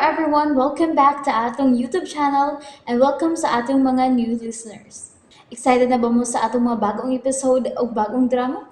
everyone! Welcome back to atong YouTube channel and welcome sa atong mga new listeners. Excited na ba mo sa atong mga bagong episode o bagong drama?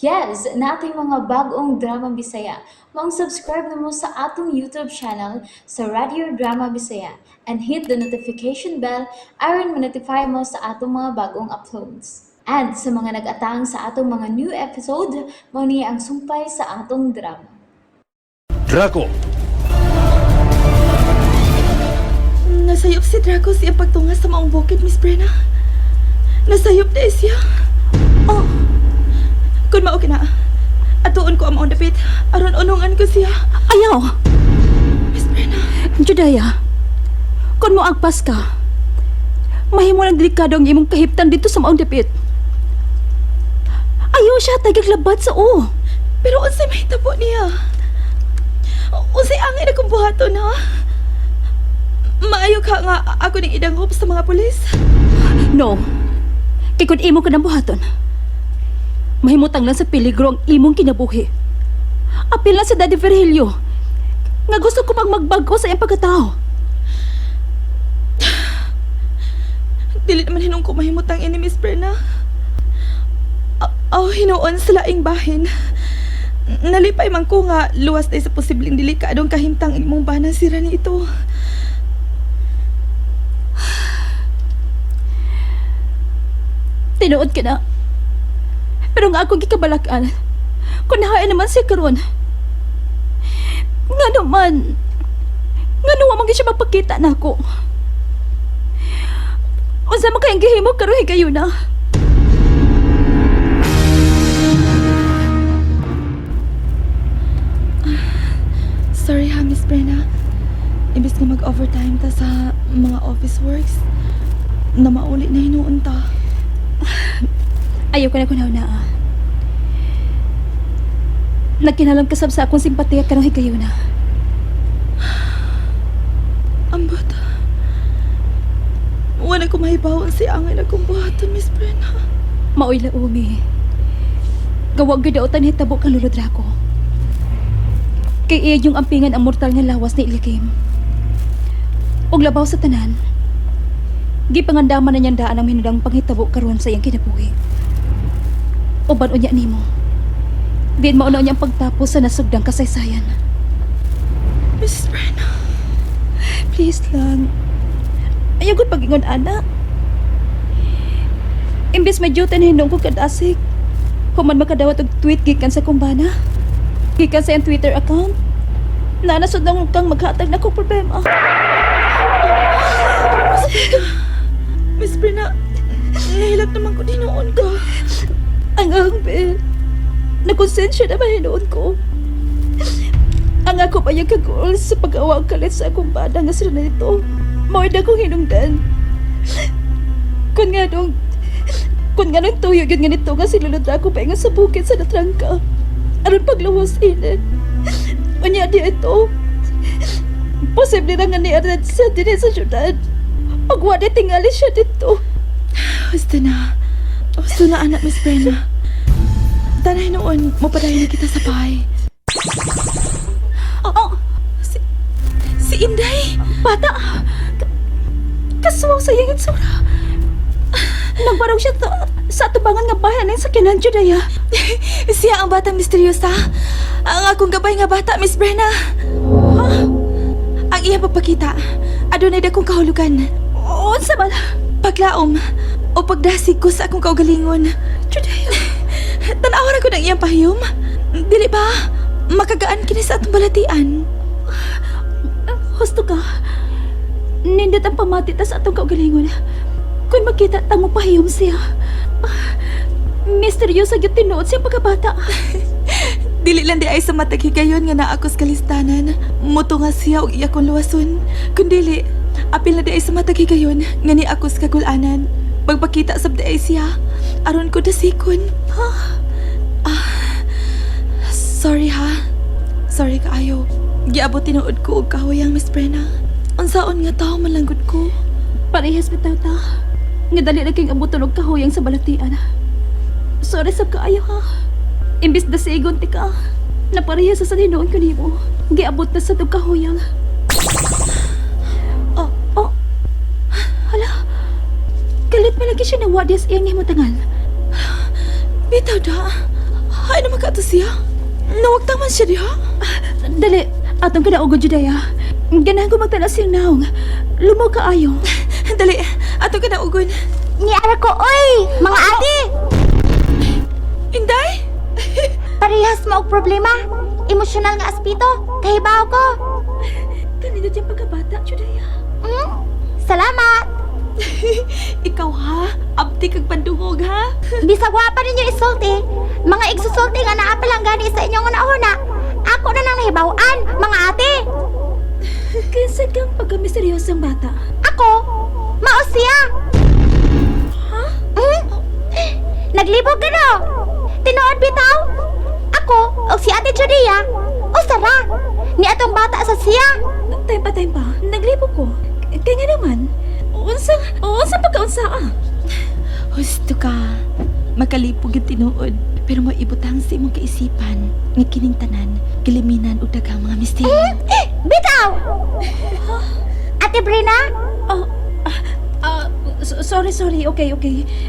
Yes, na ating mga bagong drama Bisaya. Subscribe na mo sa atong YouTube channel sa Radio Drama Bisaya and hit the notification bell aron ma-notify mo sa atong mga bagong uploads. And sa mga nag-atang sa atong mga new episode, mo niya ang sumpay sa atong drama. Draco! Nasayop si Draco siya pagtungas sa maong bukid, Miss Brenna. Nasayop na siya. Oh, kung mao kina, atuon ko ang maong dapit, aron unungan ko siya. Ayaw! Miss Brenna. Judaya, kung mo agpas ka, mahimo ng delikado ang imong kahiptan dito sa maong dapit. Ayaw siya tagaglabad sa o. Pero unsay mahitabo niya? Unsay angin akong buhaton, ha? Maayo ka nga ako ning idangop sa mga pulis? No, kay kung imo ka ng buhaton, mahimutang lang sa peligro ang imong kinabuhi. Apil na si Daddy Virgilio, nga gusto ko pang magbago sa iyang pagkatao. Dili naman hinong ko mahimutang ini, Miss Brenna. Hinuon sa laing bahin. Nalipay man ko nga luwas na sa posibleng delikadong kahimtang imong banan sira ni ito. Tinuod ka na. Pero nga akong gikabalakan, kung nahain naman siya karon. Nga naman man siya magpakita na ako. Unsa man kayang gihimo karon higayon na. Sorry ha, Miss Brenna. Imbis nga mag-overtime ta sa mga office works, na mauli na hinuon ta. Ayaw ka na kunaw na. Nagkinalam kasab sa akong simpatiya karong higayon na. Ambot. Wala ko mahibawon si angay na kong buhaton, Miss Brenna. Maoy laumi. Gawag gidautan hitabo kang Lolo Draco. Kay iya yung ampingan ang mortal nga lawas ni Ilikim. Og labaw sa tanan, gipangandaman na niyang daan ang hinudang panghitabo karon sa iyang kinabuhi. Uban unya nimo. Din maunaw niyang pagtapos sa nasugdang kasaysayan. Miss Brenna. Please lang. Ayaw ko pag-ingon, ana. Imbes may duty na hinong ko kadasig, human makadawat og tweet gikan sa kumbana. Gikan sa iyang Twitter account. Nanasod lang kang maghatag na kong problema. Miss Brenna, nahilap naman ko dinoon ka. Ang Bel, nakonsensya naman hinoon ko. Ang ako pa yung kagol sa pag-awang kalit sa akong bada nga sila nito. Mawid akong hinungdan. Kung nga nung tuyog yun nga nito nga silulod ako pa nga sa bukid sa natrangka. Aron paglawas init. Unya di ito. Posible na nga ni Arad sa din sa syudad. Pagwadi tingali siya dito. Basta na. Basta na, anak, Miss Brenna. Tanay noon, mapadayon na kita sa bahay. Oo. Si Inday! Bata! Kasuwaw sa iyang itsura. Nagbarog siya sa atubangan nga bayan ng sakyanan, Judaya. Siya ang batang misteryosa. Ang akong gabay nga bata, Miss Brenna. Ha? Ang iya papakita, adunay dakong kahulugan. Unsa man? Paglaom o pagdasig ko sa akong kaugalingon. Judaya. Tanawan ako ng iyang pahiyom. Dili ba? Makagaan kini sa atong balatian. Husto ka. Nindot ang pamati ta sa atong kaugalingon. Kung makita ta mo pahiyom siya. Misteryosa gyud tinuod siya pagkabata. Dili lang di ay sa matag higayon nga naa ako sa kalistanan. Muto nga siya og iya kong luwason. Kundili, apil na di ay sa matag higayon nga ni ako sa kagulanan. Pagpakita sab di ay siya, aron ko dasikon. Sorry ha. Sorry kaayo. Giabot tinuod ko og kahuyang, Miss Brenna. Unsaon nga tao malanggod ko. Parehas bitaw ta. Nga dali na king abuton og kahuyang sa balatian. Sorry sab kaayo ha. Imbis dasigon ti ka. Naparehas sa saninoon ko nimo. Giabot na sa tug kahuyang. lagi siya nawa di sa iyang himutangan. Bitaw da. Ay naman ka to siya. Nawagtang man siya diha. Dali, atong kinaugod Judea. Ganahan ko magtala siyang naong. Lumaw ka ayo. Dali, ato ka na ugon. Ni ara ko, oy! Mga ate! Inday? Parehas mo og problema. Emosyonal nga aspito. Kahibaw ko. Kanino diyang pagkabata, Judea? Salamat! Ikaw ha? Abdi kag pandungog ha? Bisag wa pa ninyo isulti. Mga igsusulti nga naapalang gani sa inyong una-una. Ako na nang nahibawan, mga ate. Kinsa kang pagkamisteryosang bata? Ako, mao siya. Ha? Naglibog ka no? Tinuod bitaw? Ako, o si Ate Judia, o Sara, ni atong bata sa siya. Time pa. Naglibo ko. Kaya nga naman, unsang pagkaunsa ah. Husto ka. Makalipog yung tinuod. Pero maibutang sa imong kaisipan nga kining tanan, kiliminan o daghang mga misteryo. Bitaw! Ate Brina? Sorry. Okay.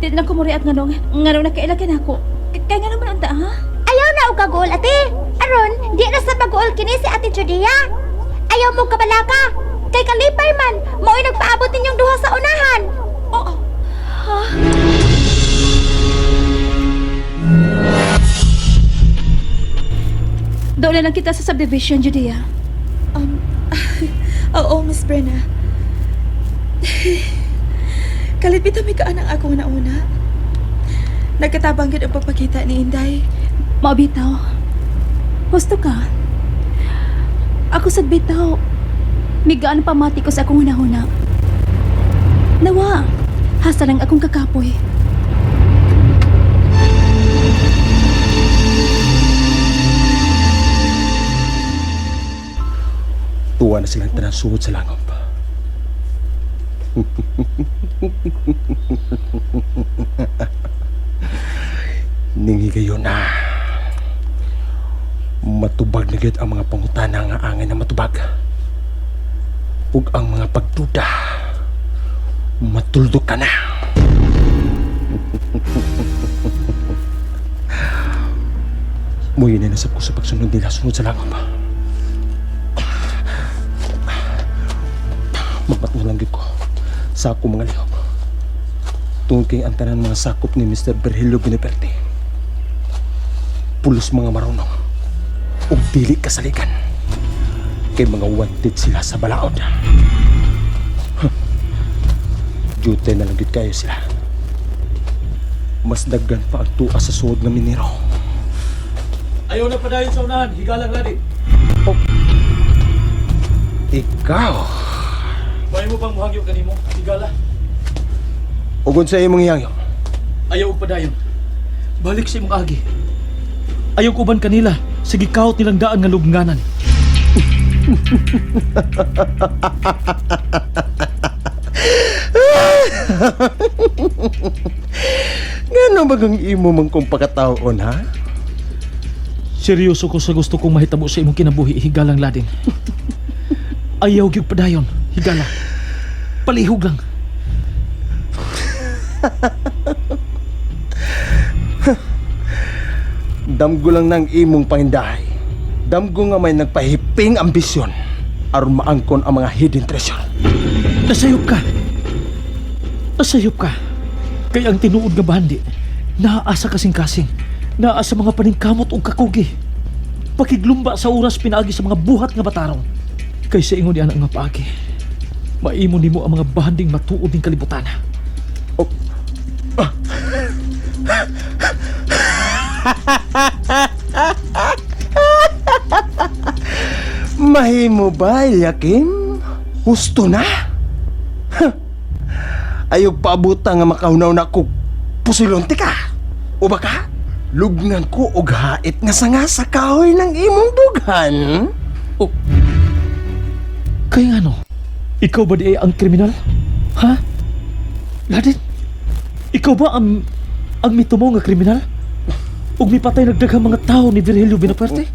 Di lang ko mo react nganong nakailakin ako. Kaya nga naman unta ha? Ayaw na og kagool, ate. Aron, di na sa pag-uol kini si Ate Judia. Ayaw mo kabalaka. Kay kalipay man, mo'y nagpaabot ninyong duha sa unahan. Oo. Ha? Doon na lang kita sa subdivision, Judea. Oo, Miss Brenna. Kalipit may kaanang ako na una. Nagkatabang gid ang pagpakita ni Inday. Maabitaw. Husto ka. Ako sa bitaw. Migaan pamati ko sa akong hunahuna. Nawa, hasa lang akong kakapoy. Tuwa na silang tanasuhod sa langop. Ningi kayo na. Matubag na gid ang mga pangutana nga angay na matubag. Ug ang mga pagduda, matuldok ka na. Muyin na nasab ko sa pagsunod nila sunod sa langop. Mamatnulang gid ko sa ako mga lihok. Tungkol kay ang tanan mga sakop ni Mr. Virgilio Binaperte. Pulos mga marunong ug dili kasalikan. Kay mga wanted sila sa balaod. Dute na lang gid kayo sila. Mas daggan pa ang tuwa sa suod ng minero. Ayaw na padayon sa unahan, higalang ladi. Ikaw, May mo pang muhangyo kanimo, higala. ugod sa imong hiyangyo. Ayaw og padayon. Balik sa imong agi. Ayaw ko ban kanila, sige kahot nilang daan nga lubnganan. Ngano bagang imo man kong pakataon, ha? Seryoso ko sa gusto kong mahitabo sa imong kinabuhi, higalang ladin. Ayaw gyud padayon, higala. Palihog lang. Damgo lang ng imong pangindahay. Damgo nga may nagpahiping ambisyon aron maangkon ang mga hidden treasure. Nasayop ka. Kaya ang tinuod nga bandi, naasa kasing-kasing, naasa mga paningkamot o kakugi. Pakiglumba sa oras pinaagi sa mga buhat nga batarong. Kay sa ingon diyan nga paagi, maimo nimo ang mga banding matuod ning kalibutan. Mahimo ba, Yakim? Husto na? Ayog paabuta nga makahunaw na ko pusilonti ka. O baka, lugngan ko og hait nga sanga sa kahoy ng imong dughan. O, kaya ano? Ikaw ba di ang kriminal? Ha? Ladin? Ikaw ba ang mito mo nga kriminal? Ug mipatay nagdaghang mga tao ni Virgilio Binaperte?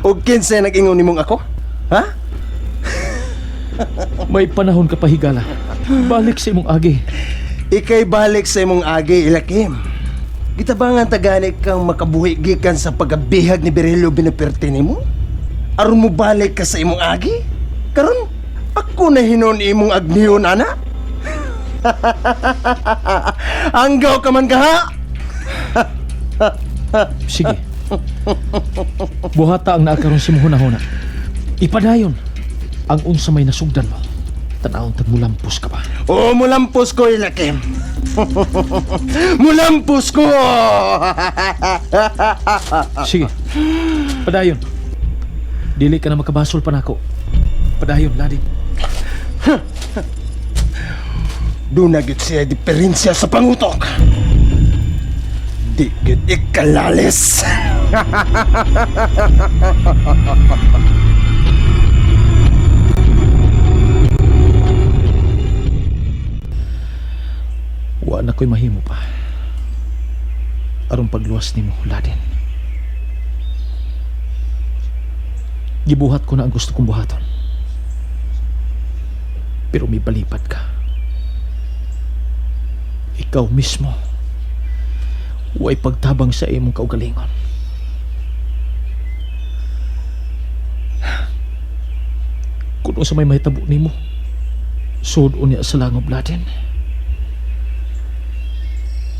O kinsa nag-ingon nimong ako? Ha? May panahon ka pa higala balik sa imong agi. Ikay balik sa imong agi, Ilakim. Gitabangan tagani kang makabuhi gikan sa pagabihag ni Berhelio binaperte nimo? Aron mo balik ka sa imong agi? Karon, ako na hinon imong agniyon, ana? Anggaw ka man ka, ha? Sige. Buhata ang naakaroon si Muhuna-huna. Ipadayon ang unsa may nasugdan mo. Tanawang tagmulampos ka pa. Oo, mulampos ko, Ilakim. Mulampos ko! Sige. Padayon. Dili ka na makabasol pa nako. Padayon, Ladin. Doon na gid siya diferensya sa pangutok. Di gid ikalalis. Wa na ko'y mahimo pa. Aron pagluwas nimo, Ladin. Gibuhat ko na ang gusto kong buhaton. Pero may balipad ka. Ikaw mismo way pagtabang sa imong kaugalingon. Kung sa may mahitabo nimo, suod niya sa langob, Ladin.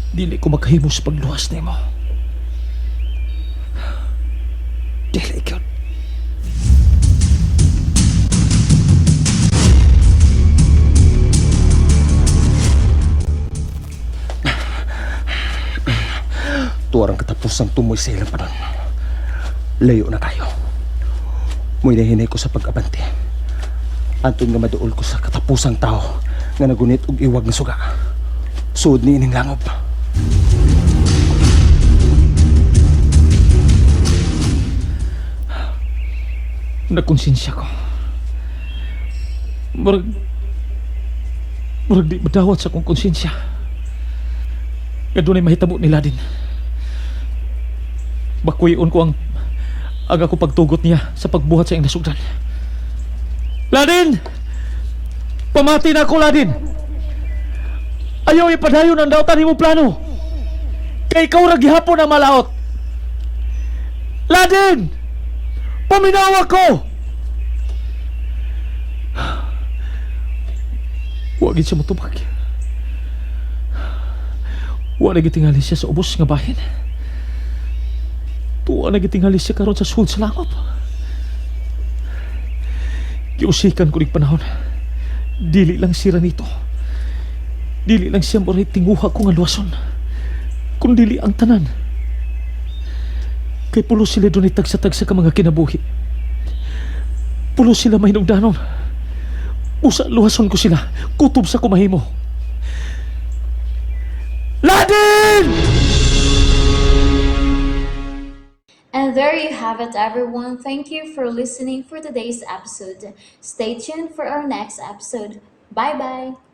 Dili ko makahimo sa pagluwas nimo. Dili ikaw. Tuwarang katapusang tumoy sa ilang panon. Layo na kayo. Muy nahinay ko sa pag-abante. Anton nga maduol ko sa katapusang tao nga nagunit og iwag nga suga. Suod ni ining langob. Nakonsensya ko. Murag di madawat sa kong konsensya. Nga doon ay mahitabo ni Ladin. Bakuyon ko ang ako pagtugot niya sa pagbuhat sa iyang nasugdan. Ladin! Pamati na ako, Ladin! Ayaw ipadayon ang dautan mo plano. Kay ikaw ra gihapon ang malaot. Ladin! Paminawa ko! Huwag siya matubag. Huwag nagitingali siya sa ubos nga bahin. Tuwa nagitingali siya karon sa sud sa langop. Giusikan ko ning panahon. Dili lang sira nito. Dili lang siya moray tinguha ko nga luwason. Kundili ang tanan. Kay pulo sila doon tagsa-tagsa ka mga kinabuhi. Pulo sila may nugdanon. Usa luhason ko sila. Kutob sa kumahimo. Ladin! And there you have it, everyone. Thank you for listening for today's episode. Stay tuned for our next episode. Bye-bye.